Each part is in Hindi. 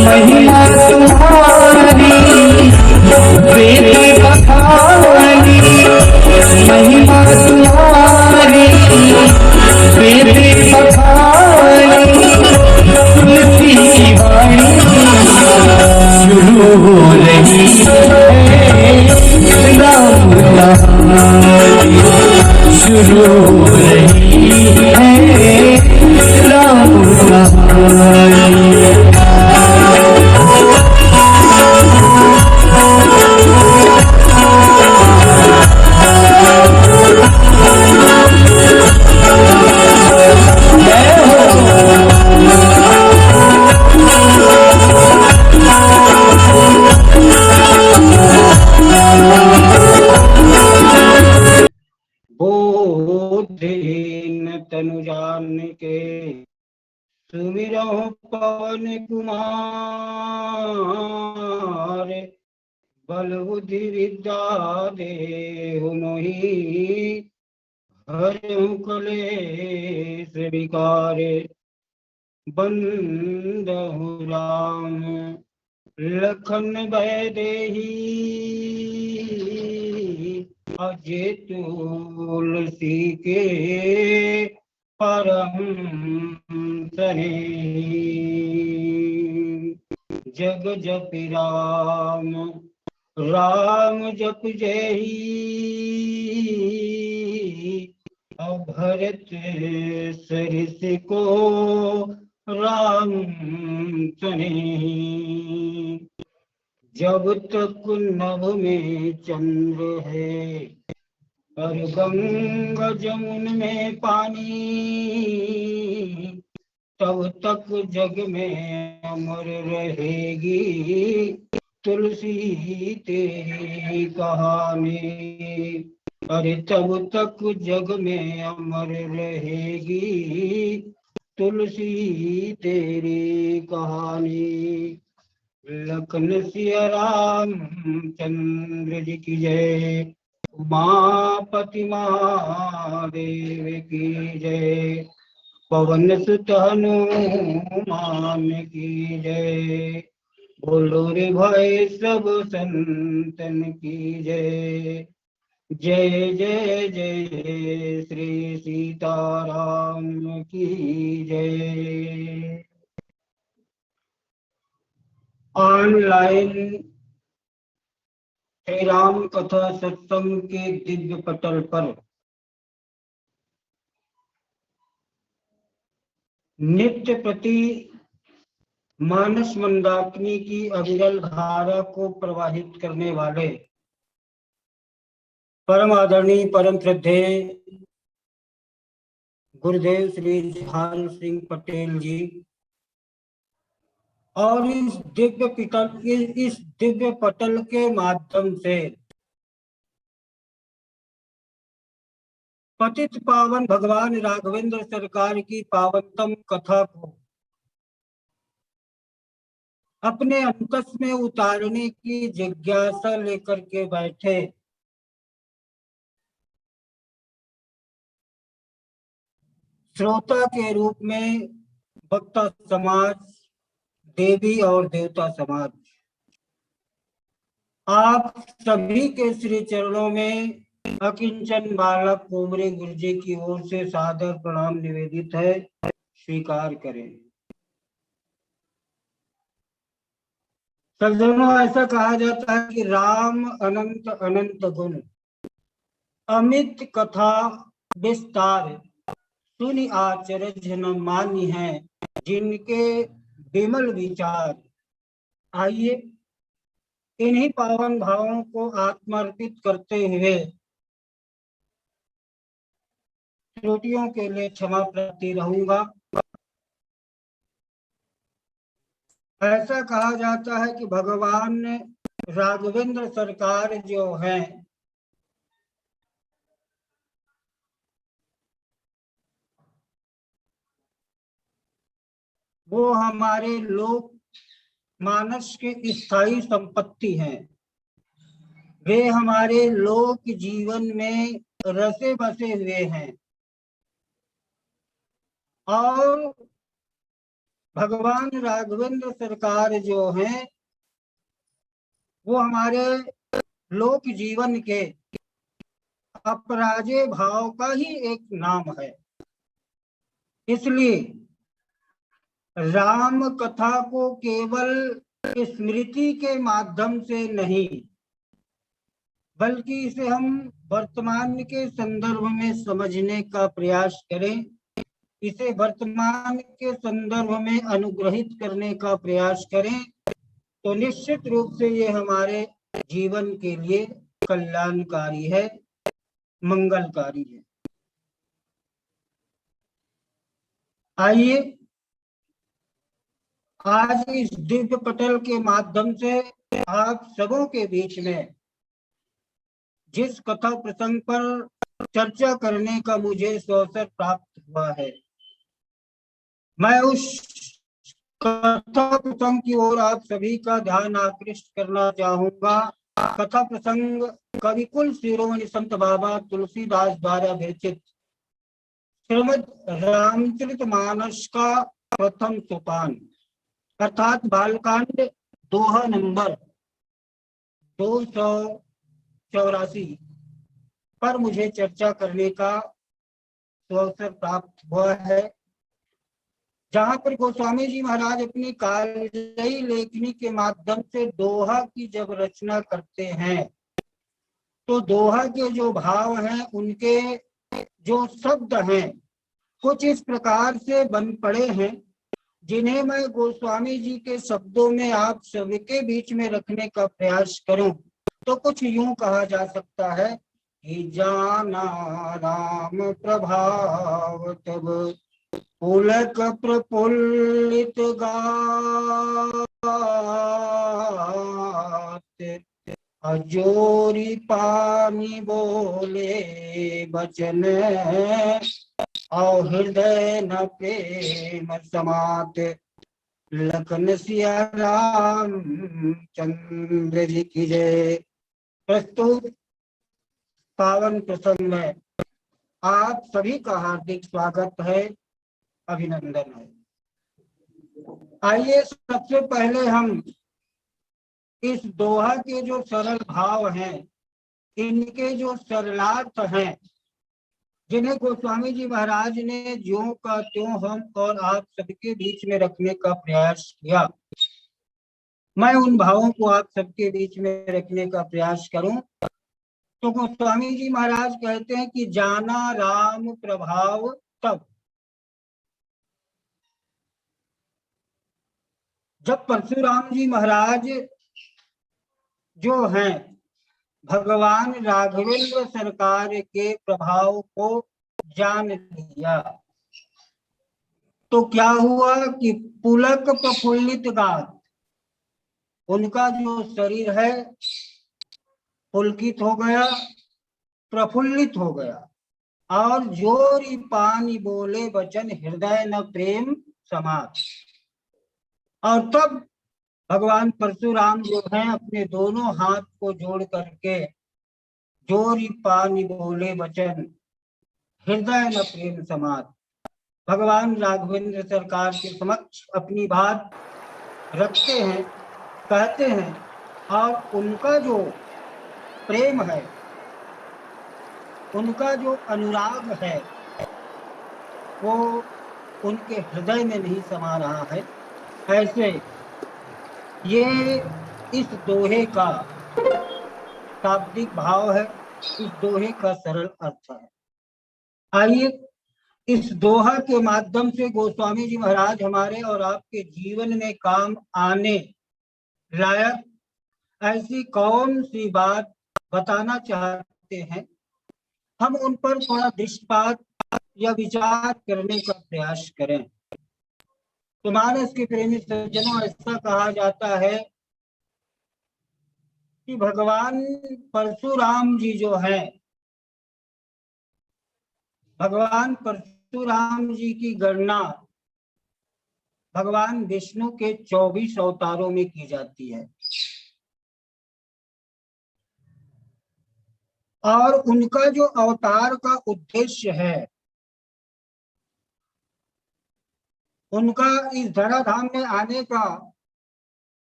महिमा तुम्हारी वेद बखानी, महिमा तुम्हारी वेद बखानी, तुलसी की वाणी शुरू हो रही है, राम कहानी शुरू हो रही है, राम कहानी। बोधहीन तनु जान के सुमिरहु पवन कुमार, बल बुद्धि विद्या देहु मोहि, हरहु कलेश विकारे। बंदहु राम लखन भय देहि, अजय तुलसी के परम सने। जग जप राम राम जप जही, भरत सरिस को राम सने। जब तक नभ में चंद्र है, और गंगा जमुन में पानी, तब तक जग में अमर रहेगी तुलसी तेरी कहानी। अरे तब तक जग में अमर रहेगी तुलसी तेरी कहानी। लखन सिया राम चंद्र जी की जय, उमापति महादेव की जय, पवन सुत हनुमान की जय। बोलो रे भाई सब संतन की जय। जय जय जय श्री सीताराम की जय। ऑनलाइन श्री राम कथा सत्संग के दिव्य पटल पर नित्य प्रति मानस मंदाकिनी की अविरल धारा को प्रवाहित करने वाले परम आदरणीय परम श्रद्धेय गुरुदेव श्री झाल सिंह पटेल जी और इस दिव्य पटल के माध्यम से पतित पावन भगवान राघवेंद्र सरकार की पावनतम कथा को अपने अंतस में उतारने की जिज्ञासा लेकर के बैठे श्रोता के रूप में भक्ता समाज, देवी और देवता समाज, आप सभी के श्री चरणों में अकिंचन बालक कोमरे गुरुजी की ओर से सादर प्रणाम निवेदित है, स्वीकार करें। सज्जनों, ऐसा कहा जाता है कि राम अनंत अनंत गुण, अमित कथा विस्तार, सुनि आचरज न मान्य है जिनके विमल विचार। आइए इन्हीं पावन भावों को आत्मर्पित करते हुए त्रुटियों के लिए क्षमा प्रार्थी रहूंगा। ऐसा कहा जाता है कि भगवान राघवेंद्र सरकार जो हैं वो हमारे लोक मानस की स्थायी संपत्ति हैं। वे हमारे लोक जीवन में रसे बसे हुए हैं और भगवान राघवेंद्र सरकार जो हैं वो हमारे लोक जीवन के अपराजेय भाव का ही एक नाम है। इसलिए राम कथा को केवल स्मृति के माध्यम से नहीं बल्कि इसे हम वर्तमान के संदर्भ में समझने का प्रयास करें, इसे वर्तमान के संदर्भ में अनुग्रहित करने का प्रयास करें तो निश्चित रूप से ये हमारे जीवन के लिए कल्याणकारी है, मंगलकारी है। आइए आज इस दिव्य पटल के माध्यम से आप सबों के बीच में जिस कथा प्रसंग पर चर्चा करने का मुझे अवसर प्राप्त हुआ है, मैं उस कथा प्रसंग की ओर आप सभी का ध्यान आकृष्ट करना चाहूंगा। कथा प्रसंग कविकुल शिरोमणि संत बाबा तुलसीदास द्वारा विरचित श्रीमद् रामचरितमानस का प्रथम सोपान अर्थात बालकांड दोहा नंबर 284 पर मुझे चर्चा करने का अवसर प्राप्त हुआ है, जहां पर गोस्वामी जी महाराज अपनी कालजयी लेखनी के माध्यम से दोहा की जब रचना करते हैं तो दोहा के जो भाव हैं उनके जो शब्द हैं कुछ इस प्रकार से बन पड़े हैं जिन्हें मैं गोस्वामी जी के शब्दों में आप सभी के बीच में रखने का प्रयास करूं तो कुछ यूं कहा जा सकता है कि जाना राम प्रभाव तब पुलक प्रफुल्लित गात अजोरी पानी बोले बचन और हृदय न प्रेम समात लखन सिया राम चंद्र जी की जय। प्रस्तुत पावन प्रसंग में आप सभी का हार्दिक स्वागत है, अभिनंदन है। आइए सबसे पहले हम इस दोहा के जो सरल भाव हैं, इनके जो सरलार्थ हैं, जिन्हें गोस्वामी जी महाराज ने ज्यों का त्यों हम और आप सबके बीच में रखने का प्रयास किया, मैं उन भावों को आप सबके बीच में रखने का प्रयास करूं तो गोस्वामी जी महाराज कहते हैं कि जाना राम प्रभाव तब, जब परशुराम जी महाराज जो हैं भगवान राघवेंद्र सरकार के प्रभाव को जान लिया तो क्या हुआ कि पुलक प्रफुल्लित गात, उनका जो शरीर है पुलकित हो गया, प्रफुल्लित हो गया और जोरी पानी बोले वचन हृदय न प्रेम समात। और तब भगवान परशुराम जो हैं अपने दोनों हाथ को जोड़ करके जोरी पानी बोले वचन हृदय न प्रेम समात, भगवान राघवेंद्र सरकार के समक्ष अपनी बात रखते हैं, कहते हैं और उनका जो प्रेम है, उनका जो अनुराग है वो उनके हृदय में नहीं समा रहा है। ऐसे ये इस दोहे का शाब्दिक भाव है, इस दोहे का सरल अर्थ है। आइए इस दोहा के माध्यम से गोस्वामी जी महाराज हमारे और आपके जीवन में काम आने लायक ऐसी कौन सी बात बताना चाहते हैं, हम उन पर थोड़ा दृष्टिपात या विचार करने का प्रयास करें। तो मानस के प्रेमी सज्जनों, ऐसा कहा जाता है कि भगवान परशुराम जी जो है, भगवान परशुराम जी की गणना भगवान विष्णु के 24 अवतारों में की जाती है। और उनका जो अवतार का उद्देश्य है, उनका इस धराधाम में आने का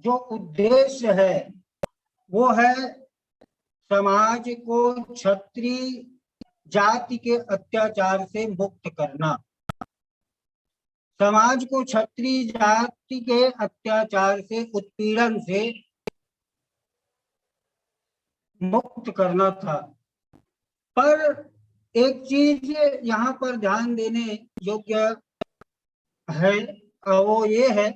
जो उद्देश्य है वो है समाज को क्षत्रिय जाति के अत्याचार से मुक्त करना। समाज को क्षत्रिय जाति के अत्याचार से, उत्पीड़न से मुक्त करना था। पर एक चीज यहाँ पर ध्यान देने योग्य है, वो ये है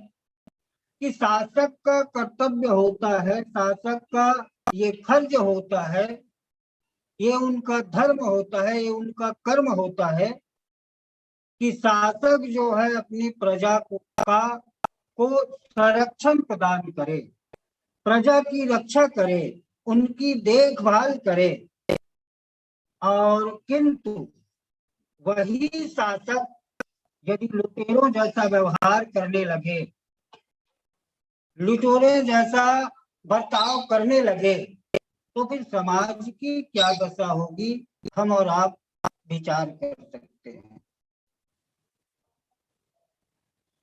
कि शासक का कर्तव्य होता है, शासक का ये फर्ज होता है, ये उनका धर्म होता है, ये उनका कर्म होता है कि शासक जो है अपनी प्रजा को संरक्षण प्रदान करे, प्रजा की रक्षा करे, उनकी देखभाल करे। और किंतु वही शासक यदि लुटेरों जैसा व्यवहार करने लगे, लुटेरों जैसा बर्ताव करने लगे, तो फिर समाज की क्या दशा होगी, हम और आप विचार कर सकते हैं।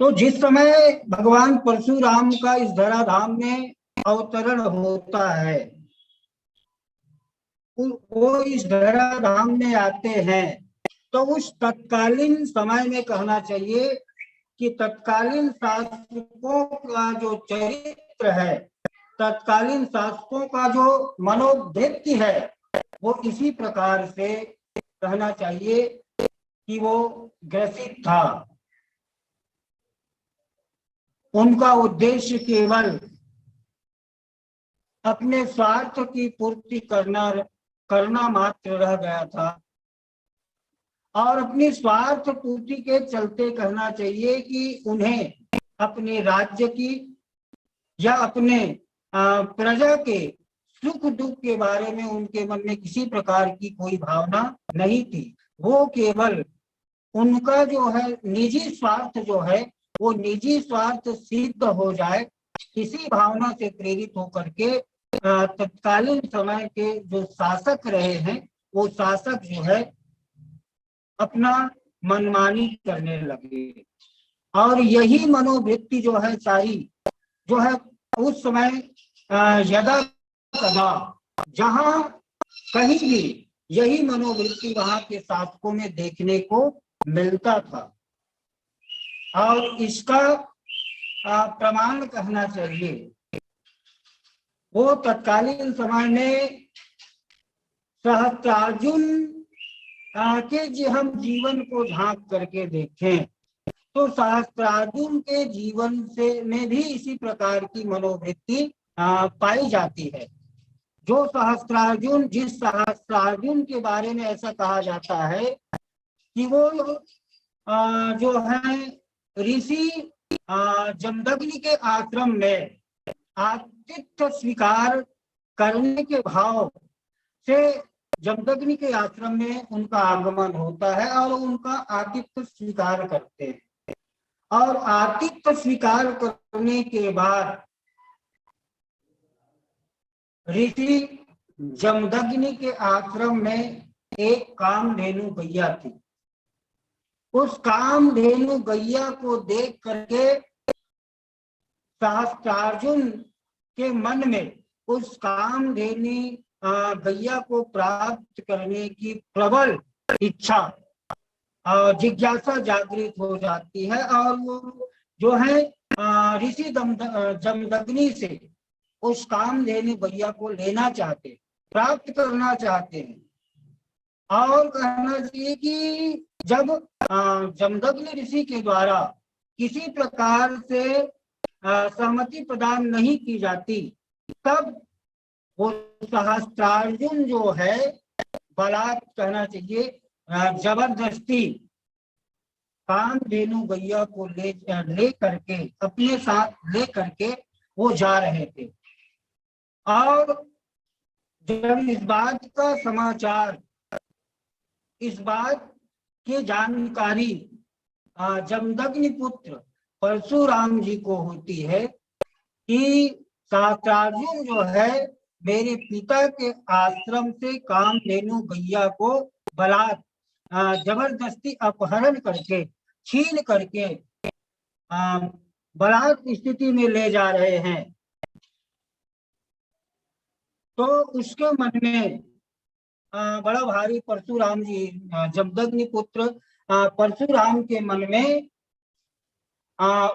तो जिस समय भगवान परशुराम का इस धराधाम में अवतरण होता है, वो इस धराधाम में आते हैं, तो उस तत्कालीन समय में कहना चाहिए कि तत्कालीन शासकों का जो चरित्र है, तत्कालीन शासकों का जो मनोवृत्ति है, वो इसी प्रकार से कहना चाहिए कि वो ग्रसित था। उनका उद्देश्य केवल अपने स्वार्थ की पूर्ति करना मात्र रह गया था। और अपनी स्वार्थ पूर्ति के चलते कहना चाहिए कि उन्हें अपने राज्य की या अपने प्रजा के सुख दुख के बारे में उनके मन में किसी प्रकार की कोई भावना नहीं थी। वो केवल उनका जो है निजी स्वार्थ जो है, वो निजी स्वार्थ सिद्ध हो जाए, इसी भावना से प्रेरित होकर के तत्कालीन समय के जो शासक रहे हैं, वो शासक जो है अपना मनमानी करने लगे। और यही मनोवृत्ति जो है सारी, जो है उस समय यदा कदा जहां कहीं भी यही मनोवृत्ति वहां के शासकों में देखने को मिलता था। और इसका प्रमाण कहना चाहिए, वो तत्कालीन समय में सहस्त्रार्जुन के जी हम जीवन को झांक करके देखें तो सहस्त्रार्जुन के जीवन से में भी इसी प्रकार की मनोवृत्ति पाई जाती है। जो सहस्त्रार्जुन, जिस सहस्त्रार्जुन के बारे में ऐसा कहा जाता है कि वो जो है ऋषि जमदग्नि के आश्रम में आतिथ्य स्वीकार करने के भाव से जमदग्नि के आश्रम में उनका आगमन होता है और उनका आतिथ्य स्वीकार करते हैं। और आतिथ्य स्वीकार करने के बाद ऋषि जमदग्नि के आश्रम में एक कामधेनु गैया थी। उस कामधेनु गैया को देख करके सहस्त्रार्जुन के मन में उस कामधेनु गैया को प्राप्त करने की प्रबल इच्छा और जिज्ञासा जागृत हो जाती है। और वो जो है ऋषि जमदग्नि से उस कामधेनु गैया को लेना चाहते, प्राप्त करना चाहते हैं। और कहना चाहिए कि जब जमदग्नि ऋषि के द्वारा किसी प्रकार से सहमति प्रदान नहीं की जाती, तब वो सहस्त्रार्जुन जो है बलात् कहना चाहिए जबरदस्ती कामधेनु गैया को ले करके अपने साथ ले करके वो जा रहे थे। और जब इस बात का समाचार, इस बात की जानकारी जमदग्नि पुत्र परशुराम जी को होती है कि शास्त्रार्जुन जो है मेरे पिता के आश्रम से कामधेनु गैया को बलात् जबरदस्ती अपहरण करके छीन करके बलात् स्थिति में ले जा रहे हैं। तो उसके मन में बड़ा भारी परशुराम जी जमदग्नि पुत्र परशुराम के मन में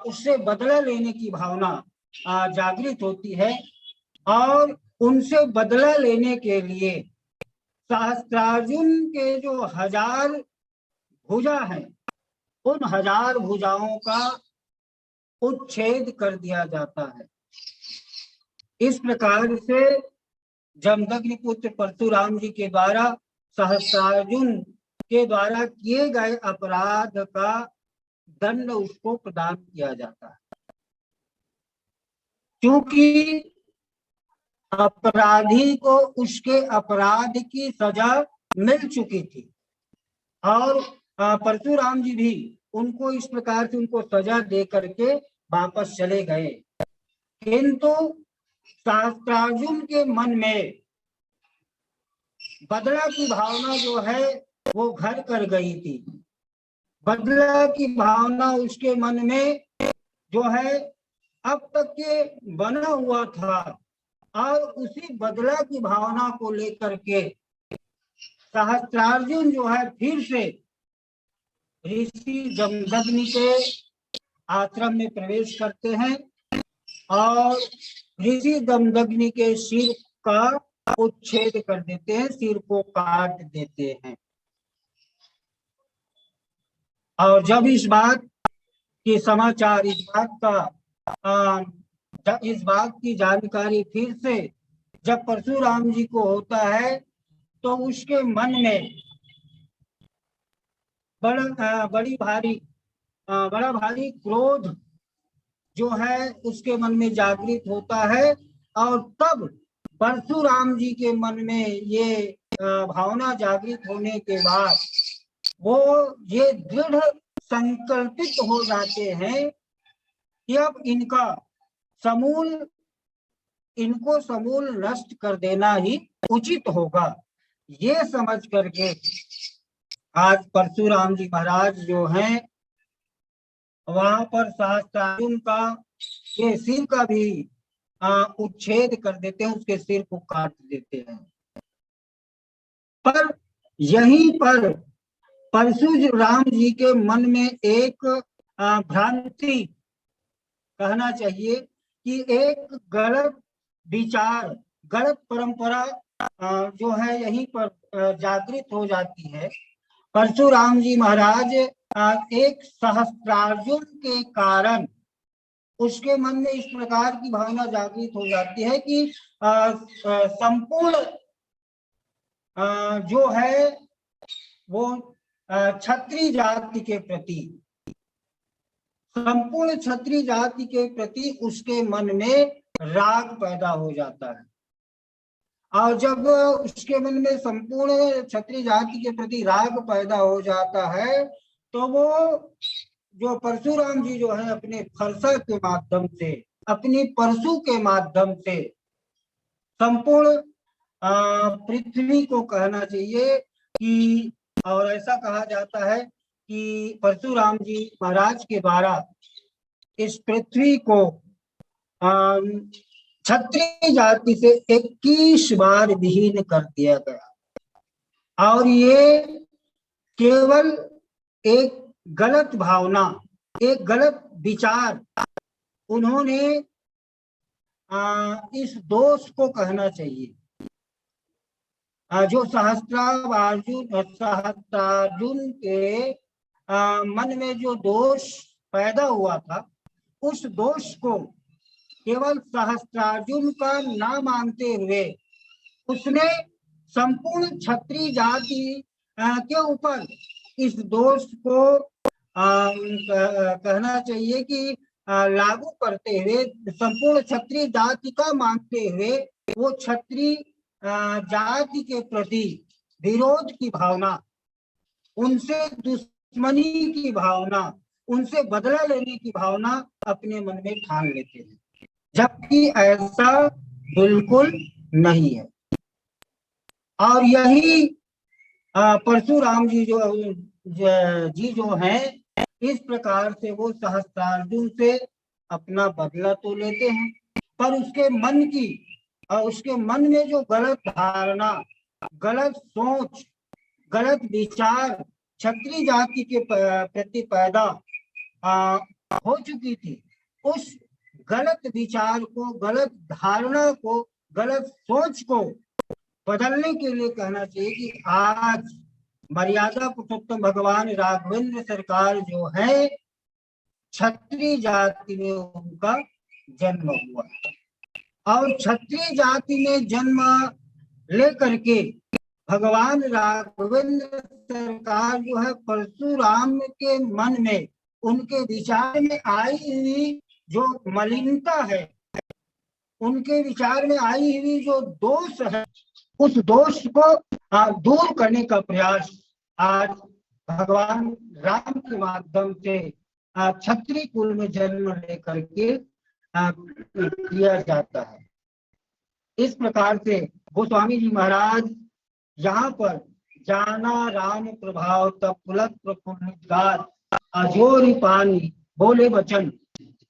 उससे बदला लेने की भावना जागृत होती है और उनसे बदला लेने के लिए सहस्त्रार्जुन के जो 1000 भुजा है उन 1000 भुजाओं का उच्छेद कर दिया जाता है। इस प्रकार से जमदग्नि पुत्र परशुराम जी के द्वारा सहस्त्रार्जुन के द्वारा किए गए अपराध का दंड उसको प्रदान किया जाता है। क्योंकि अपराधी को उसके अपराध की सजा मिल चुकी थी और परशुराम जी भी उनको इस प्रकार से उनको सजा दे करके वापस चले गए। किंतु सहस्त्रार्जुन के मन में बदला की भावना जो है वो घर कर गई थी। बदला की भावना उसके मन में जो है अब तक के बना हुआ था और उसी बदला की भावना को लेकर के सहस्त्रार्जुन जो है फिर से ऋषि जमदग्नि के आश्रम में प्रवेश करते हैं और ऋषि जमदग्नि के सिर का उच्छेद कर देते हैं, सिर को काट देते हैं। और जब इस बात की समाचार, इस बात की जानकारी फिर से जब परशुराम जी को होता है तो उसके मन में बड़ा भारी क्रोध जो है उसके मन में जागृत होता है और तब परशुराम जी के मन में ये भावना जागृत होने के बाद वो ये दृढ़ संकल्पित हो जाते हैं कि अब इनको समूल नष्ट कर देना ही उचित होगा। ये समझ करके आज परशुराम जी महाराज जो हैं वहां पर सहस्त्रार्जुन का के सिर का भी उच्छेद कर देते हैं, उसके सिर को काट देते हैं। पर यहीं पर परशुराम जी के मन में एक भ्रांति कहना चाहिए कि एक गलत विचार, गलत परंपरा जो है यहीं पर जागृत हो जाती है। परशुराम जी महाराज एक सहस्त्रार्जुन के कारण उसके मन में इस प्रकार की भावना जागृत हो जाती है कि संपूर्ण जो है वो क्षत्रिय जाति के प्रति, संपूर्ण क्षत्रिय जाति के प्रति उसके मन में राग पैदा हो जाता है। और जब उसके मन में संपूर्ण क्षत्रिय जाति के प्रति राग पैदा हो जाता है तो वो जो परशुराम जी जो है अपने फरसा के माध्यम से, अपनी परशु के माध्यम से संपूर्ण पृथ्वी को कहना चाहिए कि, और ऐसा कहा जाता है कि परशुराम जी महाराज के द्वारा इस पृथ्वी को क्षत्रिय जाति से 21 बार विहीन कर दिया गया। और ये केवल एक गलत भावना, एक गलत विचार उन्होंने इस दोष को कहना चाहिए। जो सहस्त्रार्जुन के मन में जो दोष पैदा हुआ था उस दोष को केवल सहस्त्रार्जुन का ना मानते हुए उसने संपूर्ण क्षत्रिय जाति के ऊपर इस दोष को कहना चाहिए कि लागू करते हुए संपूर्ण क्षत्रिय जाति का मानते हुए वो क्षत्रिय जाति के प्रति विरोध की भावना, उनसे दुश्मनी की भावना, उनसे बदला लेने की भावना अपने मन में ठान लेते हैं, जबकि ऐसा बिल्कुल नहीं है। और यही परशुराम जी जो हैं, इस प्रकार से वो सहस्त्रार्जुन से अपना बदला तो लेते हैं, पर उसके मन में जो गलत धारणा, गलत सोच, गलत विचार क्षत्रिय जाति के प्रति पैदा हो चुकी थी, उस गलत विचार को, गलत धारणा को, गलत सोच को बदलने के लिए कहना चाहिए कि आज मर्यादा पुरुषोत्तम भगवान राघवेंद्र सरकार जो है, क्षत्रिय जाति में उनका जन्म हुआ, और क्षत्रिय जाति में जन्म लेकर के भगवान राघवेंद्र सरकार जो है, परशुराम के मन में, उनके विचार में आई हुई जो मलिनता है, उनके विचार में आई हुई जो दोष है, उस दोष को दूर करने का प्रयास आज भगवान राम के माध्यम से क्षत्रिय कुल में जन्म लेकर के किया जाता है। इस प्रकार से गोस्वामी जी महाराज यहाँ पर जाना राम प्रभाव तब पुलक प्रफुल्लित गात, अजोरी पानी बोले वचन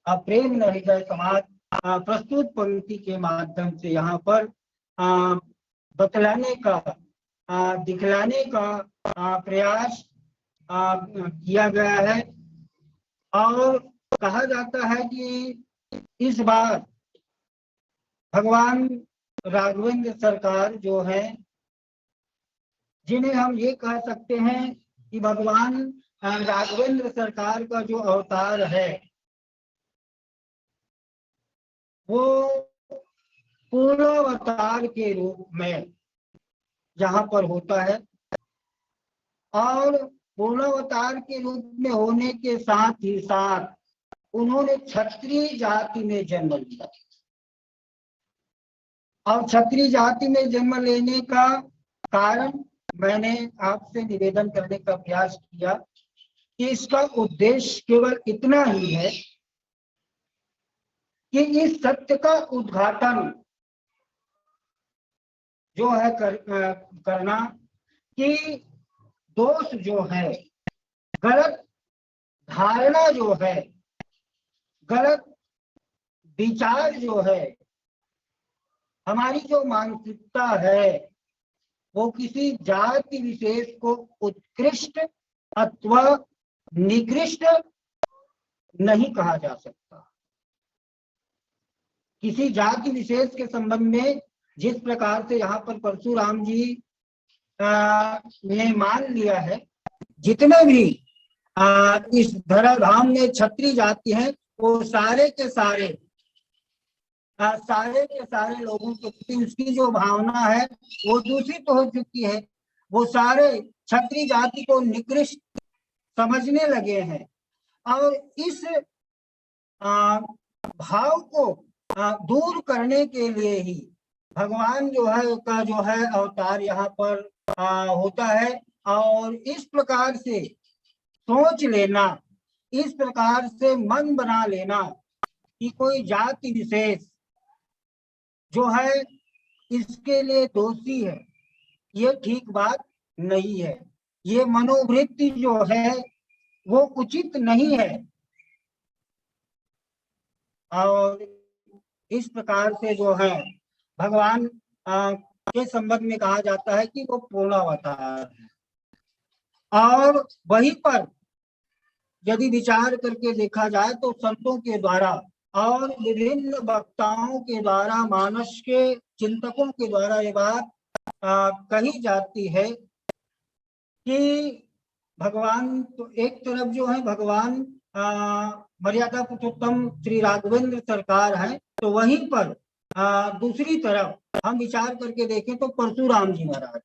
प्रेम न हृदय समाज, प्रस्तुत पंक्ति के माध्यम से यहाँ पर बतलाने का, दिखलाने का प्रयास किया गया है। और कहा जाता है कि इस बार भगवान राघवेंद्र सरकार जो है, जिन्हें हम ये कह सकते हैं कि भगवान राघवेंद्र सरकार का जो अवतार है वो पूर्णावतार के रूप में यहाँ पर होता है, और पूर्णावतार के रूप में होने के साथ ही साथ उन्होंने क्षत्रिय जाति में जन्म लिया, और क्षत्रिय जाति में जन्म लेने का कारण मैंने आपसे निवेदन करने का प्रयास किया कि इसका उद्देश्य केवल इतना ही है कि इस सत्य का उद्घाटन जो है करना कि दोष जो है, गलत धारणा जो है, गलत विचार जो है, हमारी जो मानसिकता है, वो किसी जाति विशेष को उत्कृष्ट अथवा निकृष्ट नहीं कहा जा सकता। किसी जाति विशेष के संबंध में जिस प्रकार से यहाँ पर परशुराम जी ने मान लिया है, जितने भी इस धराधाम में क्षत्रिय जाति हैं, वो सारे के सारे लोगों के प्रति उसकी जो भावना है वो दूषित हो चुकी है। वो सारे क्षत्रिय जाति को निकृष्ट समझने लगे हैं, और इस भाव को दूर करने के लिए ही भगवान जो है अवतार यहाँ पर होता है। और इस प्रकार से सोच लेना, इस प्रकार से मन बना लेना कि कोई जाति विशेष जो है इसके लिए दोषी है, ये ठीक बात नहीं है। ये मनोवृत्ति जो है वो उचित नहीं है। और इस प्रकार से जो है भगवान के संबंध में कहा जाता है कि वो पूर्णावतार है। और वहीं पर यदि विचार करके देखा जाए तो संतों के द्वारा और विभिन्न वक्ताओं के द्वारा, मानस के चिंतकों के द्वारा ये बात कही जाती है कि भगवान तो एक तरफ जो है भगवान मर्यादा पुरुषोत्तम श्री राघवेंद्र सरकार है, तो वहीं पर दूसरी तरफ हम विचार करके देखें तो परशुराम जी महाराज।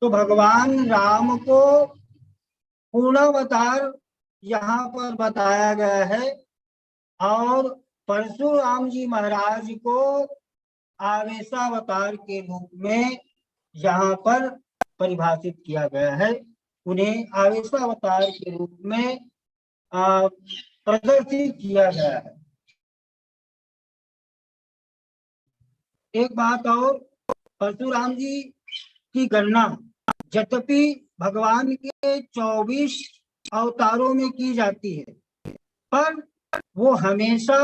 तो भगवान राम को पूर्णावतार यहाँ पर बताया गया है, और परशुराम जी महाराज को आवेशावतार के रूप में यहाँ पर परिभाषित किया गया है। उन्हें आवेशावतार के रूप में प्रदर्शित किया गया है। एक बात और, परशुराम जी की गणना यद्यपि भगवान के 24 अवतारों में की जाती है, पर वो हमेशा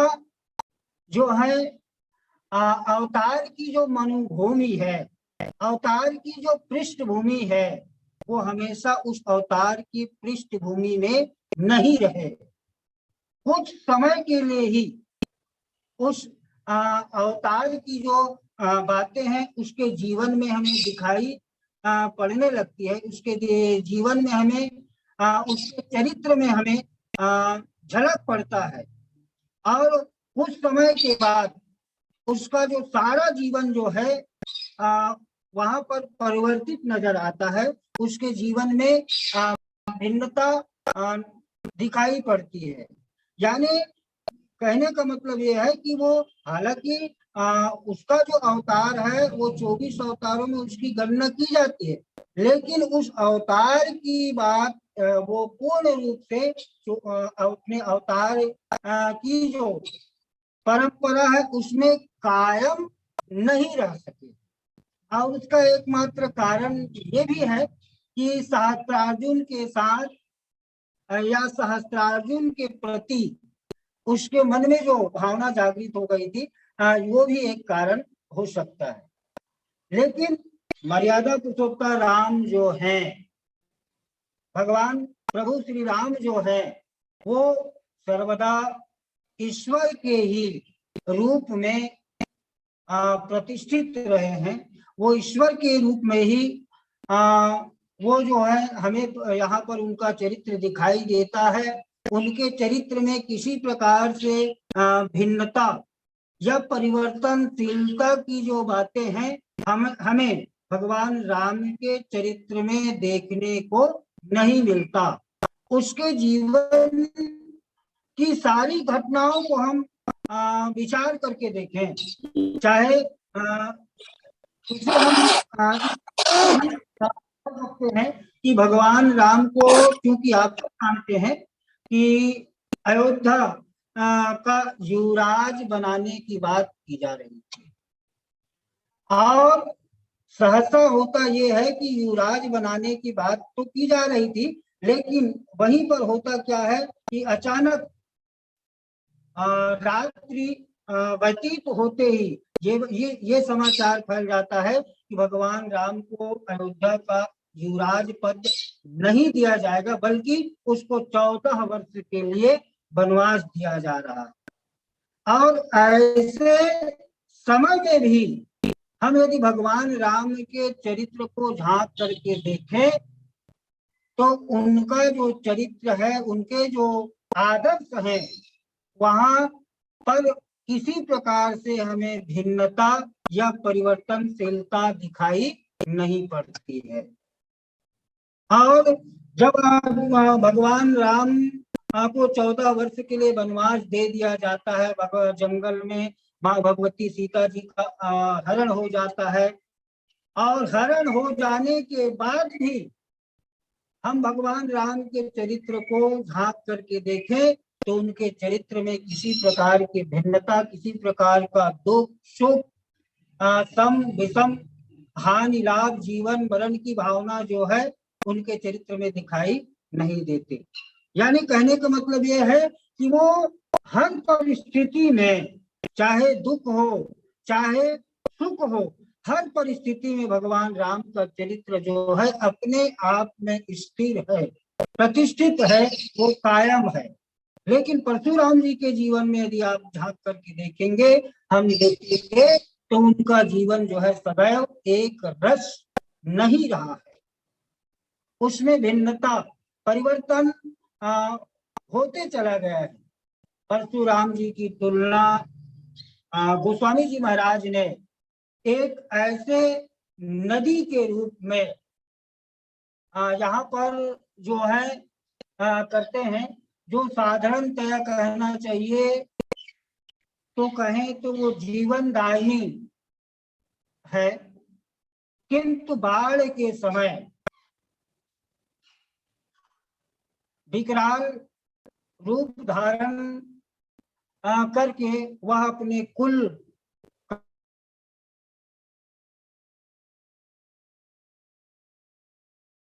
जो है अवतार की जो मनोभूमि है, अवतार की जो पृष्ठभूमि है, वो हमेशा उस अवतार की पृष्ठभूमि में नहीं रहे। कुछ समय के लिए ही उस अवतार की जो बातें हैं उसके जीवन में हमें दिखाई पड़ने लगती है, उसके जीवन में हमें उसके चरित्र में हमें झलक पड़ता है, और कुछ समय के बाद उसका जो सारा जीवन जो है वहां पर परिवर्तित नजर आता है, उसके जीवन में भिन्नता दिखाई पड़ती है। यानी कहने का मतलब ये है कि वो हालांकि उसका जो अवतार है वो 24 अवतारों में उसकी गणना की जाती है, लेकिन उस अवतार की बात वो पूर्ण रूप से अपने अवतार की जो परंपरा है उसमें कायम नहीं रह सके। और उसका एकमात्र कारण ये भी है कि सहस्त्रार्जुन के साथ या सहस्त्रार्जुन के प्रति उसके मन में जो भावना जागृत हो गई थी, वो भी एक कारण हो सकता है। लेकिन मर्यादा पुरुषोत्तम राम जो हैं, भगवान प्रभु श्री राम जो है, वो सर्वदा ईश्वर के ही रूप में प्रतिष्ठित रहे हैं। वो ईश्वर के रूप में ही वो जो है हमें यहाँ पर उनका चरित्र दिखाई देता है। उनके चरित्र में किसी प्रकार से भिन्नता या परिवर्तनशीलता की जो बातें हैं हमें भगवान राम के चरित्र में देखने को नहीं मिलता। उसके जीवन की सारी घटनाओं को हम विचार करके देखें, चाहे हम सकते हैं कि भगवान राम को, क्योंकि आप जानते हैं कि अयोध्या का युवराज बनाने की बात की जा रही थी, और सहसा होता यह है कि युवराज बनाने की बात तो की जा रही थी, लेकिन वहीं पर होता क्या है कि अचानक रात्रि व्यतीत होते ही ये समाचार फैल जाता है कि भगवान राम को अयोध्या का युवराज पद नहीं दिया जाएगा, बल्कि उसको 14 वर्ष के लिए वनवास दिया जा रहा है। और ऐसे समय में भी हम यदि भगवान राम के चरित्र को झांक करके देखें, तो उनका जो चरित्र है, उनके जो आदर्श हैं, वहां पर किसी प्रकार से हमें भिन्नता या परिवर्तनशीलता दिखाई नहीं पड़ती है। और जब भगवान राम को 14 वर्ष के लिए वनवास दे दिया जाता है, जंगल में माँ भगवती सीता जी का हरण हो जाता है, और हरण हो जाने के बाद भी हम भगवान राम के चरित्र को झांक करके देखें तो उनके चरित्र में किसी प्रकार की भिन्नता, किसी प्रकार का दुख सुख, सम विषम, हानि लाभ, जीवन मरण की भावना जो है उनके चरित्र में दिखाई नहीं देते। यानी कहने का मतलब यह है कि वो हर परिस्थिति में, चाहे दुख हो चाहे सुख हो, हर परिस्थिति में भगवान राम का चरित्र जो है अपने आप में स्थिर है, प्रतिष्ठित है, वो कायम है। लेकिन परशुराम जी के जीवन में यदि आप झांक करके देखेंगे, हम देखेंगे तो उनका जीवन जो है सदैव एक रस नहीं रहा है, उसमें भिन्नता परिवर्तन होते चला गया है। परशुराम जी की तुलना गोस्वामी जी महाराज ने एक ऐसे नदी के रूप में यहाँ पर जो है करते हैं, जो साधारणतया कहना चाहिए तो कहें तो वो जीवनदायिनी है, किंतु बाढ़ के समय विकराल रूप धारण करके वह अपने कुल